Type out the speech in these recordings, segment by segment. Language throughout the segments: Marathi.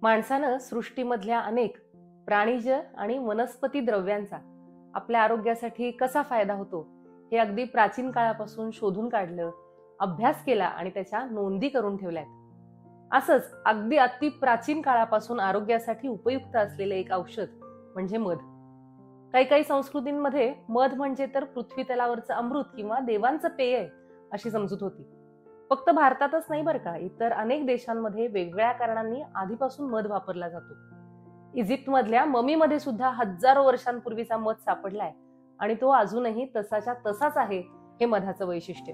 माणसानं सृष्टीमधल्या अनेक प्राणीज आणि वनस्पती द्रव्यांचा आपल्या आरोग्यासाठी कसा फायदा होतो हे अगदी प्राचीन काळापासून शोधून काढलं, अभ्यास केला आणि त्याच्या नोंदी करून ठेवल्यात. असंच अगदी अति प्राचीन काळापासून आरोग्यासाठी उपयुक्त असलेले एक औषध म्हणजे मध. काही काही संस्कृतींमध्ये मध म्हणजे तर पृथ्वी तलावरचं अमृत किंवा देवांचं पेय आहे अशी समजूत होती. फक्त भारतातच नाही बरं का, इतर अनेक देशांमध्ये वेगवेगळ्या कारणांनी आधीपासून मध वापरला जातो. इजिप्त मधल्या ममीमध्ये सुद्धा हजारो वर्षांपूर्वीचा मध सापडलाय आणि तो अजूनही तसाच्या तसाच आहे. हे मधाचं वैशिष्ट्य.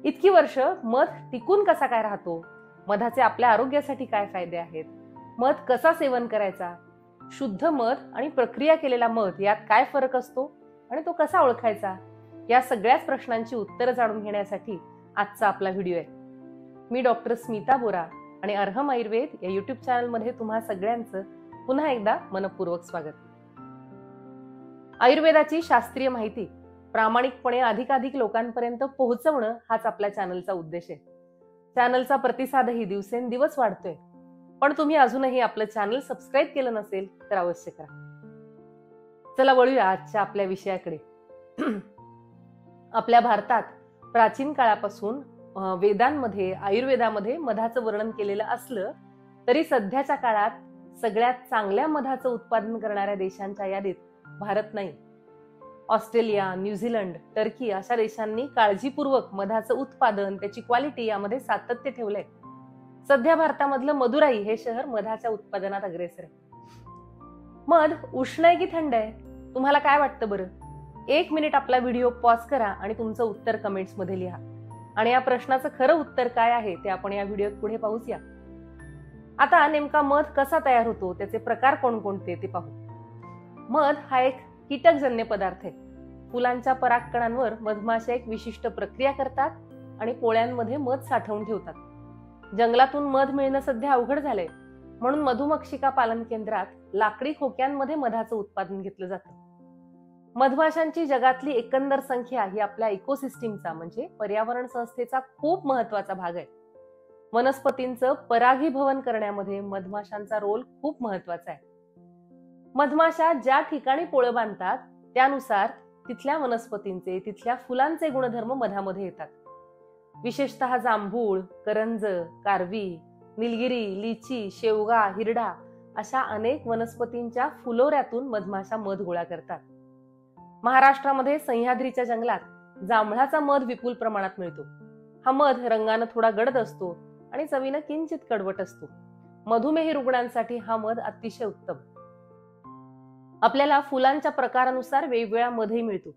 इतकी वर्ष मध टिकून कसा काय राहतो, मधाचे आपल्या आरोग्यासाठी काय फायदे आहेत, मध कसा सेवन करायचा, शुद्ध मध आणि प्रक्रिया केलेला मध यात काय फरक असतो आणि तो कसा ओळखायचा, या सगळ्याच प्रश्नांची उत्तरं जाणून घेण्यासाठी आजचा आपला व्हिडिओ आहे. मी डॉक्टर स्मिता बोरा आणि अर्हम आयुर्वेद या युट्यूब चॅनलमध्ये तुम्हा सगळ्यांचं पुन्हा एकदा मनपूर्वक स्वागत. आयुर्वेदाची शास्त्रीय माहिती प्रामाणिकपणे अधिकाधिक लोकांपर्यंत पोहोचवणं हाच आपल्या चॅनलचा उद्देश आहे. चॅनलचा प्रतिसादही दिवसेंदिवस वाढतोय, पण तुम्ही अजूनही आपलं चॅनल सबस्क्राईब केलं नसेल तर अवश्य करा. चला वळूया आजच्या आपल्या विषयाकडे. आपल्या भारतात प्राचीन काळापासून वेदांमध्ये, आयुर्वेदामध्ये मधाचं वर्णन केलेलं असलं तरी सध्याच्या काळात सगळ्यात चांगल्या मधाचं उत्पादन करणाऱ्या देशांच्या यादीत भारत नाही. ऑस्ट्रेलिया, न्यूझीलंड, टर्की अशा देशांनी काळजीपूर्वक मधाचं उत्पादन, त्याची क्वालिटी यामध्ये सातत्य ठेवलंय. सध्या भारतामधलं मदुराई हे शहर मधाच्या उत्पादनात अग्रेसर आहे. मध उष्ण आहे की थंड आहे, तुम्हाला काय वाटतं बरं? 1 मिनिट आपला व्हिडिओ पॉज करा आणि तुमचं उत्तर कमेंट्स मध्ये लिहा. आणि या प्रश्नाचं खरं उत्तर काय आहे ते आपण या व्हिडिओत पुढे पाहूया. आता नेमका मध कसा तयार होतो, त्याचे प्रकार कोणकोणते ते पाहू. मध हा एक कीटकजन्य पदार्थ आहे. फुलांच्या परागकणांवर मधमाशा एक विशिष्ट प्रक्रिया करतात आणि पोळ्यांमध्ये मध साठवून ठेवतात. जंगलातून मध मिळणं सध्या अवघड झालंय, म्हणून मधुमक्षिका पालन केंद्रात लाकडी खोक्यांमध्ये मधाचं उत्पादन घेतलं जातं. मधमाशांची जगातली एकंदर संख्या ही आपल्या इकोसिस्टीमचा म्हणजे पर्यावरण संस्थेचा खूप महत्वाचा भाग आहे. वनस्पतींचं परागीभवन करण्यामध्ये मधमाशांचा रोल खूप महत्वाचा आहे. मधमाशा ज्या ठिकाणी पोळं बांधतात त्यानुसार तिथल्या वनस्पतींचे, तिथल्या फुलांचे गुणधर्म मधामध्ये येतात. विशेषतः जांभूळ, करंज, कारवी, निलगिरी, लिची, शेवगा, हिरडा अशा अनेक वनस्पतींच्या फुलोऱ्यातून मधमाशा मध गोळा करतात. महाराष्ट्रामध्ये सह्याद्रीच्या जंगलात जांभळाचा मध विपुल प्रमाणात मिळतो. हा मध रंगानं थोडा गडद असतो आणि चवीनं किंचित कडवट असतो. मधुमेही रुग्णांसाठी हा मध अतिशय उत्तम. आपल्याला फुलांच्या प्रकारानुसार वेगवेगळा मधही मिळतो.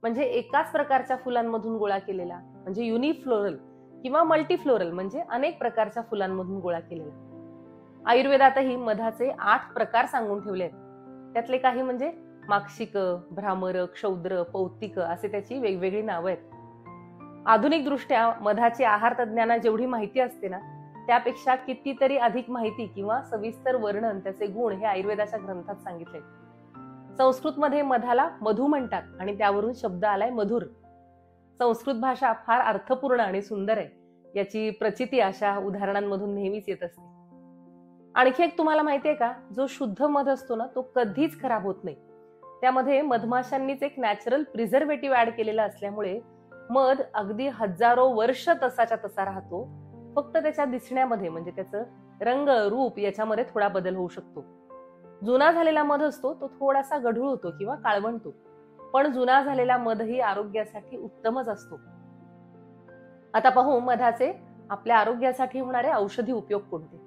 म्हणजे एकाच प्रकारच्या फुलांमधून गोळा केलेला म्हणजे युनिफ्लोरल किंवा मल्टीफ्लोरल म्हणजे अनेक प्रकारच्या फुलांमधून गोळा केलेला. आयुर्वेदातही मधाचे 8 प्रकार सांगून ठेवले आहेत. त्यातले काही म्हणजे माक्षिक, भ्रामर, क्षौद्र, पौत्तिक असे त्याची वेगवेगळी नावं आहेत. आधुनिक दृष्ट्या मधाची आहार तज्ञांना जेवढी माहिती असते ना, त्यापेक्षा कितीतरी अधिक माहिती किंवा सविस्तर वर्णन त्याचे गुण हे आयुर्वेदाच्या ग्रंथात सांगितले. संस्कृतमध्ये मधाला मधु म्हणतात आणि त्यावरून शब्द आलाय मधुर. संस्कृत भाषा फार अर्थपूर्ण आणि सुंदर आहे, याची प्रचिती अशा उदाहरणांमधून नेहमीच येत असते. आणखी एक तुम्हाला माहितीये का, जो शुद्ध मध असतो ना तो कधीच खराब होत नाही. त्यामध्ये मधमाशांनीच एक नॅचरल प्रिझर्वेटिव्ह ऍड केलेला असल्यामुळे मध अगदी हजारो वर्ष तसाच्या तसा राहतो. फक्त त्याच्या दिसण्यामध्ये म्हणजे त्याचं रंग, रूप याच्यामध्ये थोडा बदल होऊ शकतो. जुना झालेला मध असतो तो थोडासा गढूळ होतो किंवा काळवंटतो, पण जुना झालेला मधही आरोग्यासाठी उत्तमच असतो. आता पाहू मधाचे आपल्या आरोग्यासाठी होणारे औषधी उपयोग कोणते.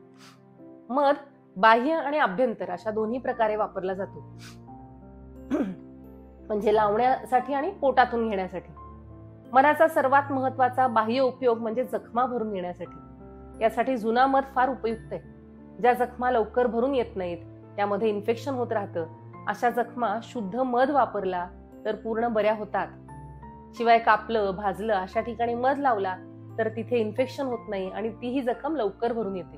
मध बाह्य आणि आभ्यंतर अशा दोन्ही प्रकारे वापरला जातो. म्हणजे लावण्यासाठी आणि पोटातून घेण्यासाठी. मधाचा सर्वात महत्वाचा बाह्य उपयोग म्हणजे जखमा भरून येण्यासाठी. यासाठी जुना मध फार उपयुक्त आहे. ज्या जखमा लवकर भरून येत नाहीत, त्यामध्ये इन्फेक्शन होत राहतं, अशा जखमा शुद्ध मध वापरला तर पूर्ण बऱ्या होतात. शिवाय कापलं, भाजलं अशा ठिकाणी मध लावला तर तिथे इन्फेक्शन होत नाही आणि तीही जखम लवकर भरून येते.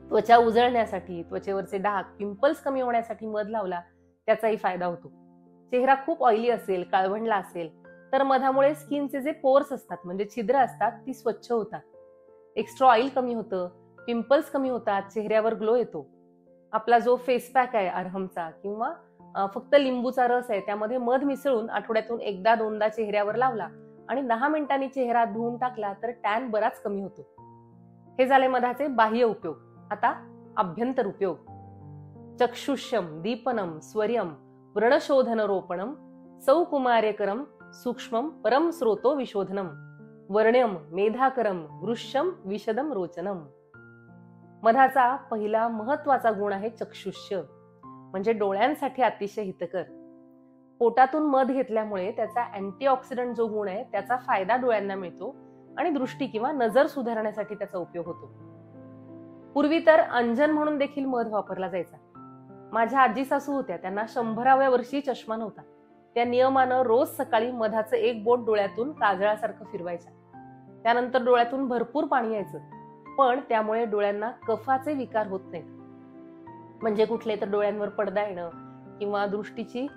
त्वचा उजळण्यासाठी, त्वचेवरचे डाग, पिंपल्स कमी होण्यासाठी मध लावला त्याचाही फायदा होतो. चेहरा खूप ऑइली असेल, काळवंडला असेल तर मधामुळे स्किनचे जे पोर्स असतात म्हणजे छिद्र असतात ती स्वच्छ होतात. एक्स्ट्रा ऑइल कमी होतं, पिंपल्स कमी होतात, चेहऱ्यावर ग्लो येतो. आपला जो फेस पॅक आहे अरहमचा किंवा फक्त लिंबूचा रस आहे त्यामध्ये मध मिसळून आठवड्यातून एकदा दोनदा चेहऱ्यावर लावला आणि 10 मिनिटांनी चेहरा धुवून टाकला तर टॅन बराच कमी होतो. हे झाले मधाचे बाह्य उपयोग. आता आभ्यंतर उपयोग. चक्षुष्यम दीपनम स्वर्यम व्रणशोधनरोपणम सौकुमार्यकरम सूक्ष्मम परम स्रोतो विशोधनम वर्ण्यम मेधाकरम वृष्यम विशदम रोचनम. मधाचा पहिला महत्वाचा गुण आहे चक्षुष्य, म्हणजे डोळ्यांसाठी अतिशय हितकर. पोटातून मध घेतल्यामुळे त्याचा अँटीऑक्सिडंट जो गुण आहे त्याचा फायदा डोळ्यांना मिळतो आणि दृष्टी किंवा नजर सुधारण्यासाठी त्याचा उपयोग होतो. पूर्वी तर अंजन म्हणून देखील मध वापरला जायचा. माझ्या आजी सासू होत्या, त्यांना 100व्या वर्षी चष्मा नव्हता. त्या नियमानं रोज सकाळी मधाचं एक बोट डोळ्यातून काजळासारखं फिरवायच्या. त्यानंतर डोळ्यातून भरपूर पाणी यायचं, पण त्यामुळे डोळ्यांना कफाचे विकार होत नाहीत. म्हणजे कुठले तर डोळ्यांवर पडदा येणं किंवा दृष्टीची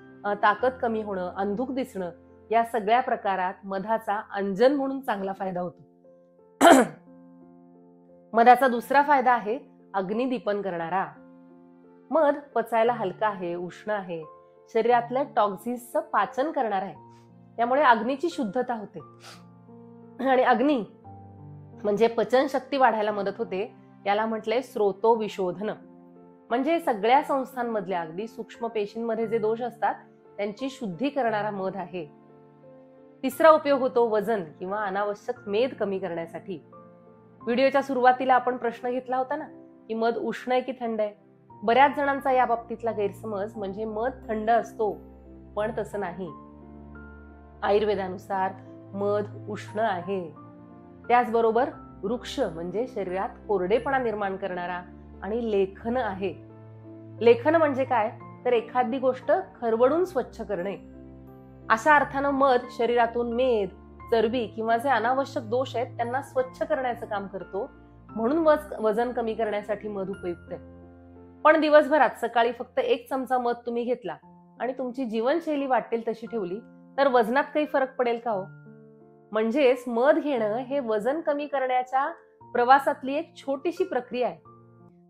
ताकद कमी होणं, अंधुक दिसणं, या सगळ्या प्रकारात मधाचा अंजन म्हणून चांगला फायदा होतो. मधाचा दुसरा फायदा आहे अग्निदीपन करणारा. मध पचायला हलका आहे, उष्ण आहे, शरीरातल्या टॉक्झिन्सचं पाचन करणार आहे, त्यामुळे अग्नीची शुद्धता होते. आणि अग्नी म्हणजे पचन शक्ती वाढायला मदत होते. याला म्हटलंय स्रोतो विशोधन. म्हणजे सगळ्या संस्थांमधल्या अगदी सूक्ष्म पेशींमध्ये जे दोष असतात त्यांची शुद्धी करणारा मध आहे. तिसरा उपयोग होतो वजन किंवा अनावश्यक मेद कमी करण्यासाठी. व्हिडिओच्या सुरुवातीला आपण प्रश्न घेतला होता ना की मध उष्ण आहे की थंड आहे. बऱ्याच जणांचा या बाबतीतला गैरसमज म्हणजे मध थंड असतो, पण तसं नाही. आयुर्वेदानुसार मध उष्ण आहे. त्याचबरोबर वृक्ष म्हणजे शरीरात कोरडेपणा निर्माण करणारा आणि लेखन आहे. लेखन म्हणजे काय तर एखादी गोष्ट खरवडून स्वच्छ करणे. अशा अर्थानं मध शरीरातून मेद, चरबी किंवा जे अनावश्यक दोष आहेत त्यांना स्वच्छ करण्याचं काम करतो. म्हणून वजन कमी करण्यासाठी मध उपयुक्त आहे. पण दिवसभरात सकाळी फक्त 1 चमचा मध तुम्ही घेतला आणि तुमची जीवनशैली वाटेल तशी ठेवली तर वजनात काही फरक पडेल का हो? म्हणजेच मध घेणं हे वजन कमी करण्याच्या प्रवासातली एक छोटीशी प्रक्रिया आहे.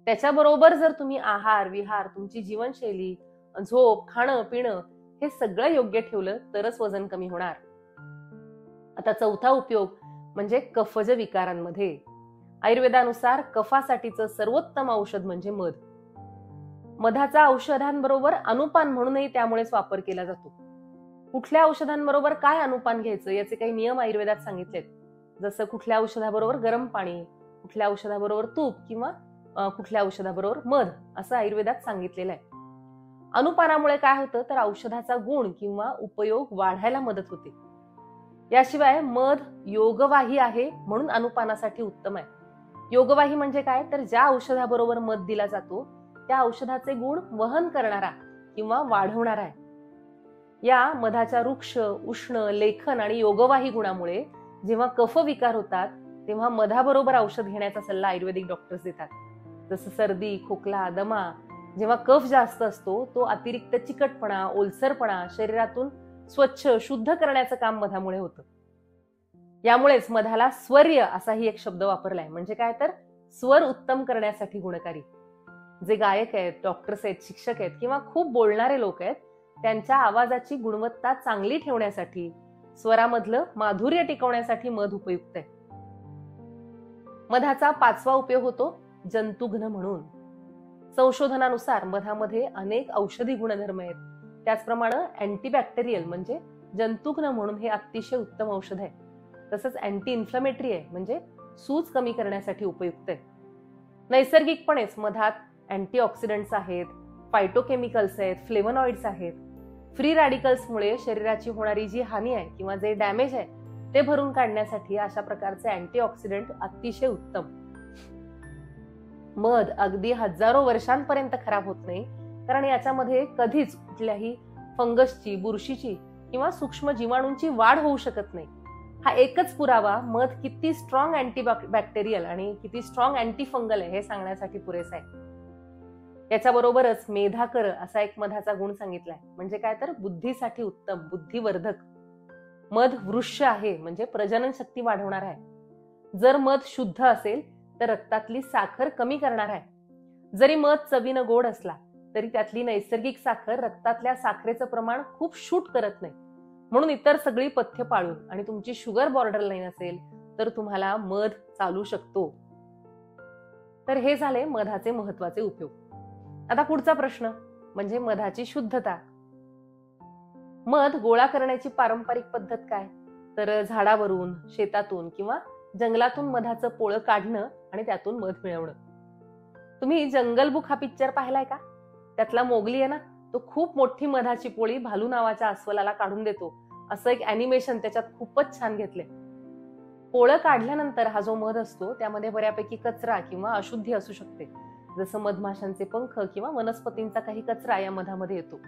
त्याच्याबरोबर जर तुम्ही आहार विहार, तुमची जीवनशैली, झोप, खाणं पिणं हे सगळं योग्य ठेवलं तरच वजन कमी होणार. आता चौथा उपयोग म्हणजे कफज विकारांमध्ये. आयुर्वेदानुसार कफासाठीचं सर्वोत्तम औषध म्हणजे मध. मधाचा औषधांबरोबर अनुपान म्हणूनही त्यामुळेच वापर केला जातो. कुठल्या औषधांबरोबर काय अनुपान घ्यायचं याचे काही नियम आयुर्वेदात सांगितलेत. जसं कुठल्या औषधाबरोबर गरम पाणी, कुठल्या औषधाबरोबर तूप किंवा कुठल्या औषधाबरोबर मध असं आयुर्वेदात सांगितलेलं आहे. अनुपानामुळे काय होतं तर औषधाचा गुण किंवा उपयोग वाढायला मदत होते. याशिवाय मध योगवाही आहे म्हणून अनुपानासाठी उत्तम आहे. योगवाही म्हणजे काय तर ज्या औषधाबरोबर मध दिला जातो त्या औषधाचे गुण वहन करणारा किंवा वाढवणारा आहे. या मधाच्या वृक्ष, उष्ण, लेखन आणि योगवाही गुणामुळे जेव्हा कफ विकार होतात तेव्हा मधाबरोबर औषध घेण्याचा सल्ला आयुर्वेदिक डॉक्टर्स देतात. जसं सर्दी, खोकला, दमा, जेव्हा कफ जास्त असतो तो अतिरिक्त चिकटपणा, ओलसरपणा शरीरातून स्वच्छ शुद्ध करण्याचं काम मधामुळे होतं. यामुळेच मधाला स्वर्य असाही एक शब्द वापरलाय. म्हणजे काय तर स्वर उत्तम करण्यासाठी गुणकारी. जे गायक आहेत, डॉक्टर्स आहेत, शिक्षक आहेत किंवा खूप बोलणारे लोक आहेत त्यांच्या आवाजाची गुणवत्ता चांगली ठेवण्यासाठी, स्वरामधलं माधुर्य टिकवण्यासाठी मध उपयुक्त आहे. मधाचा 5वा उपयोग होतो जंतुघ्न म्हणून. संशोधनानुसार मधामध्ये अनेक औषधी गुणधर्म आहेत. त्याचप्रमाणे अँटीबॅक्टेरियल म्हणजे जंतुघ्न म्हणून हे अतिशय उत्तम औषध आहे. तसंच अँटी इन्फ्लमेटरी आहे म्हणजे सूज कमी करण्यासाठी उपयुक्त आहे. नैसर्गिकपणेच मधात अँटीऑक्सिडंट्स आहेत, फायटोकेमिकल्स आहेत, फ्लेवनॉइड्स आहेत. फ्री रॅडिकल्समुळे शरीराची होणारी जी हानी आहे किंवा जे डॅमेज आहे ते भरून काढण्यासाठी अशा प्रकारचे अँटीऑक्सिडंट अतिशय उत्तम. मध अगदी हजारो वर्षांपर्यंत खराब होत नाही, कारण याच्यामध्ये कधीच कुठल्याही फंगसची, बुरशीची किंवा सूक्ष्म जीवाणूंची वाढ होऊ शकत नाही. हा एकच पुरावा मध किती स्ट्रॉंग अँटीबॅक्टेरियल आणि किती स्ट्रॉंग अँटी फंगल आहे हे सांगण्यासाठी पुरेसा आहे. याच्याबरोबरच मेधाकर असा एक मधाचा गुण सांगितलाय. म्हणजे काय तर बुद्धीसाठी उत्तम, बुद्धिवर्धक. मध वृक्ष आहे म्हणजे प्रजनन शक्ती वाढवणार आहे. जर मध शुद्ध असेल तर रक्तातली साखर कमी करणारा आहे. जरी मध चवीनं गोड असला तरी त्यातली नैसर्गिक साखर रक्तातल्या साखरेचं प्रमाण खूप शूट करत नाही. म्हणून इतर सगळी पथ्य पाळून आणि तुमची शुगर बॉर्डर लाईन असेल तर तुम्हाला मध चालू शकतो. तर हे झाले मधाचे महत्वाचे उपयोग. आता पुढचा प्रश्न म्हणजे मधाची शुद्धता. मध गोळा करण्याची पारंपरिक पद्धत काय? तर झाडावरून, शेतातून किंवा जंगलातून मधाचं पोळं काढणं आणि त्यातून मध मिळवणं. तुम्ही जंगल बुक हा पिक्चर पाहिलाय का? त्यातला मोगली आहे ना, तो खूप मोठी मधाची पोळी भालू नावाच्या अस्वलाला काढून देतो. असं एक अॅनिमेशन त्याच्यात खूपच छान घेतलंय. पोळं काढल्यानंतर हा जो मध असतो त्यामध्ये बऱ्यापैकी कचरा किंवा अशुद्धी असू शकते, जसं मधमाशांचे पंख किंवा वनस्पतींचा काही कचरा या मधामध्ये येतो.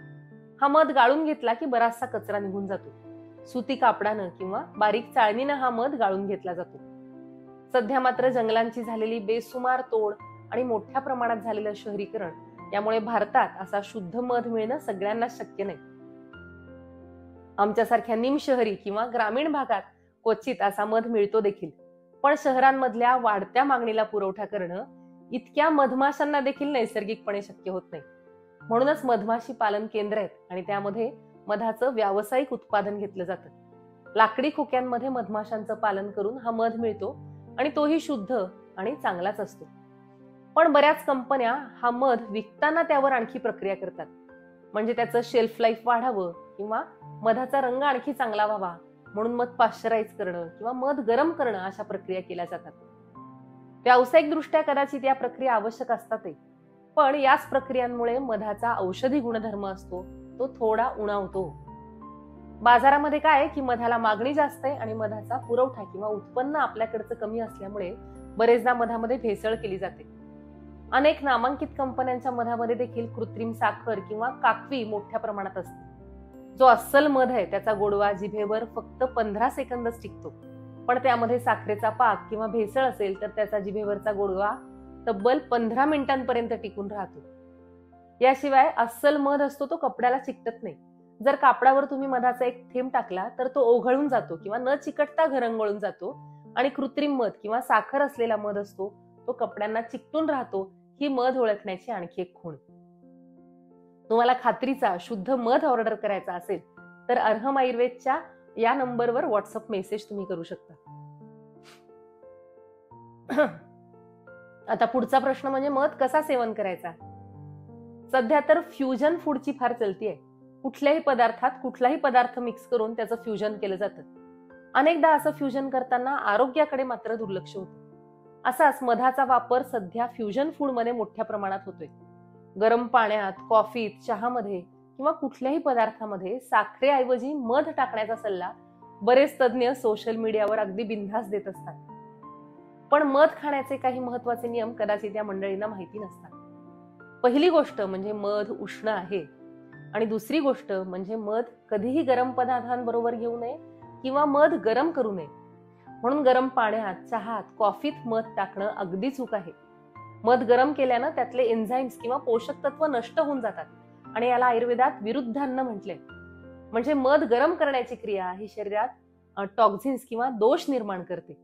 हा मध गाळून घेतला की बराचसा कचरा निघून जातो. सुती कापडानं किंवा बारीक चाळणीनं हा मध गाळून घेतला जातो. सध्या मात्र जंगलांची झालेली बेसुमार तोड आणि मोठ्या प्रमाणात झालेलं शहरीकरण यामुळे भारतात असा शुद्ध मध मिळणं सगळ्यांना शक्य नाही. आमच्यासारख्या निमशहरी किंवा ग्रामीण भागात क्वचित असा मध मिळतो देखील. पण शहरांमधल्या वाढत्या मागणीला पुरवठा करणं इतक्या मधमाशांना देखील नैसर्गिकपणे शक्य होत नाही. म्हणूनच मधमाशी पालन केंद्र आहेत आणि त्यामध्ये मधाचं व्यावसायिक उत्पादन घेतलं जातं. लाकडी खोक्यांमध्ये मधमाशांचं पालन करून हा मध मिळतो आणि तोही शुद्ध आणि चांगलाच असतो. पण बऱ्याच कंपन्या हा मध विकताना त्यावर आणखी प्रक्रिया करतात, म्हणजे त्याचं शेल्फ लाईफ वाढावं किंवा मधाचा रंग आणखी चांगला व्हावा म्हणून मध पाश्चराईज करणं किंवा मध गरम करणं अशा प्रक्रिया केल्या जातात. व्यावसायिक दृष्ट्या कदाचित या प्रक्रिया आवश्यक असतातही, पण याच प्रक्रियांमुळे मधाचा औषधी गुणधर्म असतो तो थोडा उणावतो. बाजारामध्ये काय आहे की मधाला मागणी जास्त आहे आणि मधाचा पुरवठा किंवा उत्पन्न आपल्याकडचं कमी असल्यामुळे बरेचदा मधामध्ये भेसळ केली जाते. अनेक नामांकित कंपन्यांच्या मधामध्ये देखील कृत्रिम साखर किंवा काकवी मोठ्या प्रमाणात असते. जो अस्सल मध आहे त्याचा गोडवा जिभेवर फक्त 15 सेकंदच टिकतो, पण त्यामध्ये साखरेचा पाक किंवा भेसळ असेल तर त्याचा जिभेवरचा गोडवा तब्बल 15 मिनिटांपर्यंत टिकून राहतो. याशिवाय अस्सल मध असतो तो कपड्याला चिकटत नाही. जर कापडावर तुम्ही मधाचा एक थेंब टाकला तर तो ओघळून जातो किंवा न चिकटता घरंगळून जातो, आणि कृत्रिम मध किंवा साखर असलेला मध असतो तो कपड्यांना चिकटून राहतो. ही मध ओळखण्याची आणखी एक खूण. तुम्हाला खात्रीचा शुद्ध मध ऑर्डर करायचा असेल तर अर्हम आयुर्वेदच्या या नंबरवर व्हॉट्सअप मेसेज तुम्ही करू शकता. आता पुढचा प्रश्न म्हणजे मध कसा सेवन करायचा. सध्या तर फ्युजन फूडची फार चलती आहे. कुठल्याही पदार्थात कुठलाही पदार्थ मिक्स करून त्याचं फ्युजन केलं जातं. अनेकदा असं फ्युजन करताना आरोग्याकडे मात्र दुर्लक्ष होतं. असाच मधाचा वापर सध्या फ्युजन फूड मध्ये मोठ्या प्रमाणात होतोय. गरम पाण्यात, कॉफीत, चहामध्ये किंवा कुठल्याही पदार्थामध्ये साखरेऐवजी मध टाकण्याचा सल्ला बरेच तज्ज्ञ सोशल मीडियावर अगदी बिनधास्त देत असतात. पण मध खाण्याचे काही महत्वाचे नियम कदाचित या मंडळींना माहिती नसतात. पहिली गोष्ट म्हणजे मध उष्ण आहे, आणि दुसरी गोष्ट म्हणजे मध कधीही गरम पदार्थांबरोबर घेऊ नये किंवा मध गरम करू नये. म्हणून गरम पाण्यात, चहात, कॉफीत मध टाकणं अगदी चूक आहे. मध गरम केल्यानं त्यातले एन्झाईम्स किंवा पोषक तत्व नष्ट होऊन जातात आणि याला आयुर्वेदात विरुद्धान्न म्हटले. म्हणजे मध गरम करण्याची क्रिया ही शरीरात टॉक्झिन्स किंवा दोष निर्माण करते.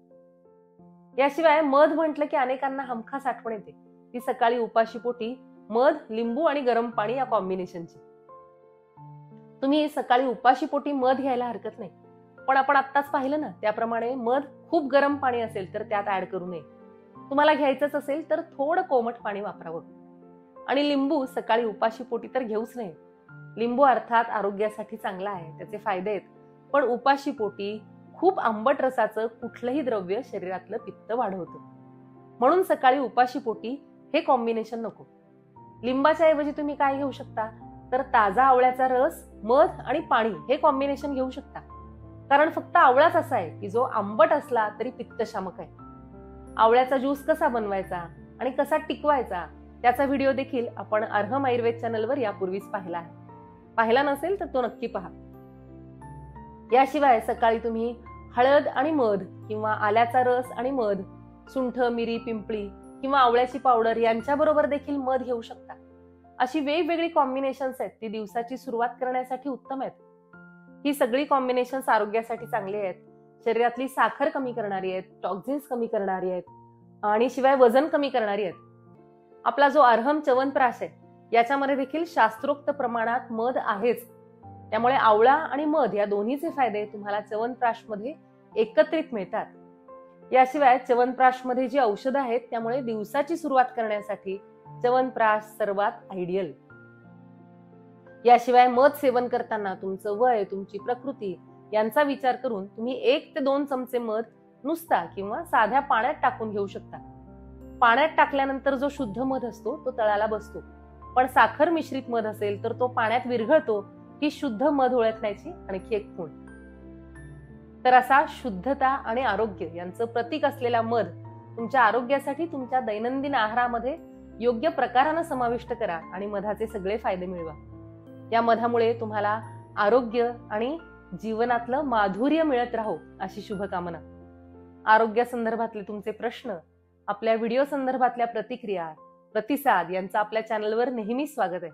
याशिवाय मध म्हटलं की अनेकांना हमखास आठवण येते ती सकाळी उपाशीपोटी मध, लिंबू आणि गरम पाणी या कॉम्बिनेशनची. तुम्ही सकाळी उपाशीपोटी मध घ्यायला हरकत नाही, पण आपण आत्ताच पाहिलं ना त्याप्रमाणे मध खूप गरम पाणी असेल तर त्यात ऍड करू नये. तुम्हाला घ्यायचंच असेल तर थोडं कोमट पाणी वापरावं. आणि लिंबू सकाळी उपाशीपोटी तर घेऊच नये. लिंबू अर्थात आरोग्यासाठी चांगला आहे, त्याचे फायदे आहेत, पण उपाशीपोटी खूप आंबट रसाचं कुठलंही द्रव्य शरीरातलं पित्त वाढवतं. म्हणून सकाळी उपाशीपोटी हे कॉम्बिनेशन नको. लिंबाच्या ऐवजी तुम्ही काय घेऊ शकता तर ताजा आवळ्याचा रस, मध आणि पाणी हे कॉम्बिनेशन घेऊ शकता. कारण फक्त आवळाच असा आहे की जो आंबट असला तरी पित्तशामक आहे. आवळ्याचा ज्यूस कसा बनवायचा आणि कसा टिकवायचा त्याचा व्हिडिओ देखील आपण अर्हम आयुर्वेद चॅनलवर यापूर्वीच पाहिला आहे. पाहिला नसेल तर तो नक्की पहा. याशिवाय सकाळी तुम्ही हळद आणि मध किंवा आल्याचा रस आणि मध, सुंठ, मिरी, पिंपळी किंवा आवळ्याची पावडर यांच्याबरोबर देखील मध घेऊ शकता. अशी वेगवेगळी कॉम्बिनेशन्स आहेत ती दिवसाची सुरुवात करण्यासाठी उत्तम आहेत. ही सगळी कॉम्बिनेशन्स आरोग्यासाठी चांगली आहेत, शरीरातली साखर कमी करणारी आहेत, टॉक्झिन्स कमी करणारी आहेत, आणि शिवाय वजन कमी करणारी आहेत. आपला जो अरहम च्यवनप्राश आहे याच्यामध्ये देखील शास्त्रोक्त प्रमाणात मध आहेच. त्यामुळे आवळा आणि मध या दोन्हीचे फायदे तुम्हाला च्यवनप्राश मध्ये एकत्रित मिळतात. याशिवाय च्यवनप्राश मध्ये जी औषधं आहेत त्यामुळे दिवसाची सुरुवात करण्यासाठी च्यवनप्राश सर्वात आयडियल. याशिवाय मध सेवन करताना तुमचं वय, तुमची प्रकृती यांचा विचार करून तुम्ही 1 ते 2 चमचे मध नुसता किंवा साध्या पाण्यात टाकून घेऊ शकता. पाण्यात टाकल्यानंतर जो शुद्ध मध असतो तो तळाला बसतो, पण साखर मिश्रित मध असेल तर तो पाण्यात विरघळतो ही शुद्ध मध ओळखण्याची आणखी एक खूण. तर असा शुद्धता आणि आरोग्य यांचं प्रतीक असलेला मध तुमच्या आरोग्यासाठी तुमच्या दैनंदिन आहारामध्ये योग्य प्रकाराने समाविष्ट करा आणि मधाचे सगळे फायदे मिळवा. या मधामुळे तुम्हाला आरोग्य आणि जीवनातलं माधुर्य मिळत राहो अशी शुभकामना. आरोग्या संदर्भातले तुमचे प्रश्न, आपल्या व्हिडिओ संदर्भातल्या प्रतिक्रिया, प्रतिसाद यांचं आपल्या चॅनलवर नेहमी स्वागत आहे.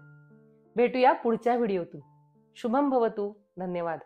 भेटूया पुढच्या व्हिडिओतून. शुभम भवतु. धन्यवाद.